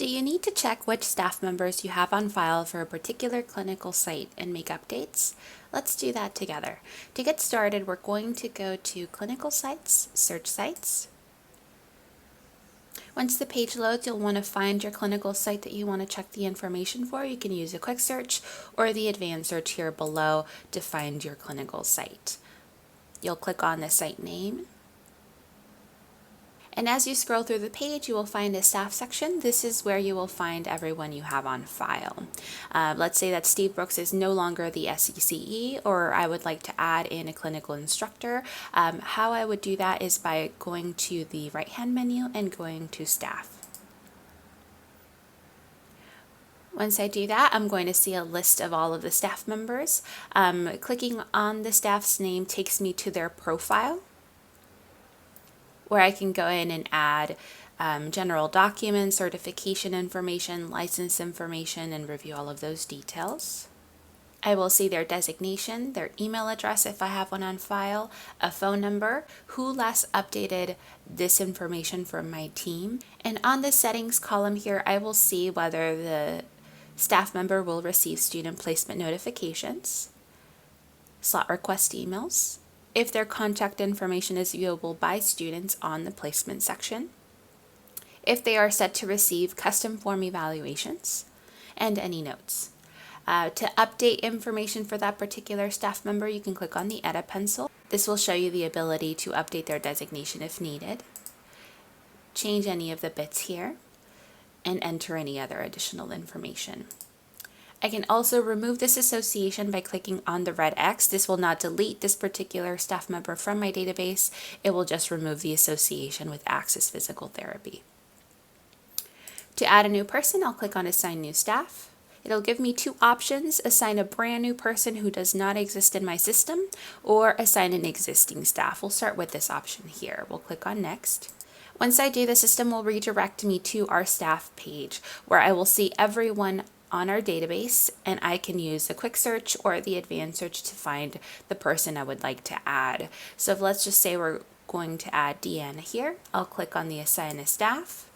Do you need to check which staff members you have on file for a particular clinical site and make updates? Let's do that together. To get started, we're going to go to Clinical Sites, Search Sites. Once the page loads, you'll want to find your clinical site that you want to check the information for. You can use a quick search or the advanced search here below to find your clinical site. You'll click on the site name. And as you scroll through the page, you will find a staff section. This is where you will find everyone you have on file. Let's say that Steve Brooks is no longer the SECE, or I would like to add in a clinical instructor. How I would do that is by going to the right-hand menu and going to staff. Once I do that, I'm going to see a list of all of the staff members. Clicking on the staff's name takes me to their profile, where I can go in and add general documents, certification information, license information, and review all of those details. I will see their designation, their email address if I have one on file, a phone number, who last updated this information from my team. And on the settings column here, I will see whether the staff member will receive student placement notifications, slot request emails, if their contact information is viewable by students on the placement section, if they are set to receive custom form evaluations, and any notes. To update information for that particular staff member, you can click on the Edit pencil. This will show you the ability to update their designation if needed, change any of the bits here, and enter any other additional information. I can also remove this association by clicking on the red X. This will not delete this particular staff member from my database. It will just remove the association with Access Physical Therapy. To add a new person, I'll click on Assign New Staff. It'll give me two options: assign a brand new person who does not exist in my system, or assign an existing staff. We'll start with this option here. We'll click on Next. Once I do, the system will redirect me to our staff page, where I will see everyone on our database, and I can use a quick search or the advanced search to find the person I would like to add. So if let's just say we're going to add Deanna here, I'll click on the Assign a Staff,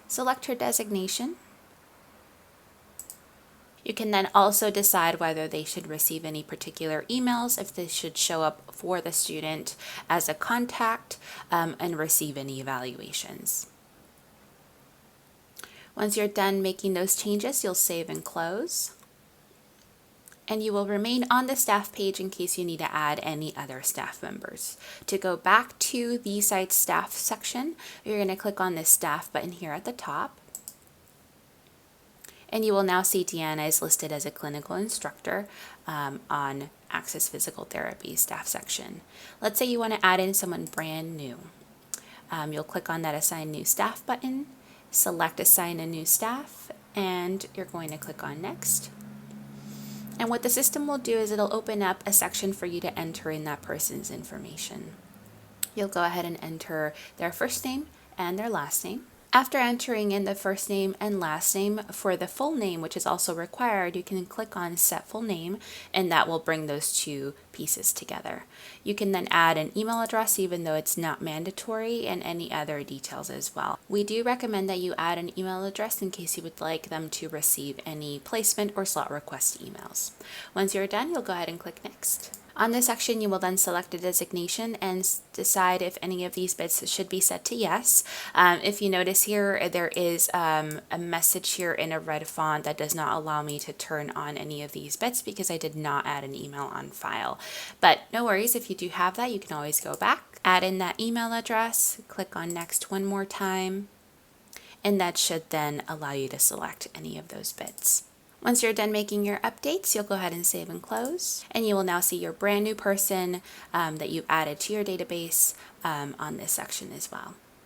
select her designation. You can then also decide whether they should receive any particular emails, if they should show up for the student as a contact, and receive any evaluations. Once you're done making those changes, you'll save and close. And you will remain on the staff page in case you need to add any other staff members. To go back to the site staff section, you're going to click on this staff button here at the top. And you will now see Deanna is listed as a clinical instructor on Access Physical Therapy staff section. Let's say you want to add in someone brand new. You'll click on that Assign New Staff button, select Assign a New Staff, and you're going to click on Next. And what the system will do is it'll open up a section for you to enter in that person's information. You'll go ahead and enter their first name and their last name. After entering in the first name and last name, for the full name, which is also required, you can click on Set Full Name, and that will bring those two pieces together. You can then add an email address, even though it's not mandatory, and any other details as well. We do recommend that you add an email address in case you would like them to receive any placement or slot request emails. Once you're done, you'll go ahead and click Next. On this section, you will then select a designation and decide if any of these bits should be set to yes. If you notice here, there is a message here in a red font that does not allow me to turn on any of these bits because I did not add an email on file. But no worries, if you do have that, you can always go back, add in that email address, click on Next one more time, and that should then allow you to select any of those bits. Once you're done making your updates, you'll go ahead and save and close, and you will now see your brand new person that you added to your database on this section as well.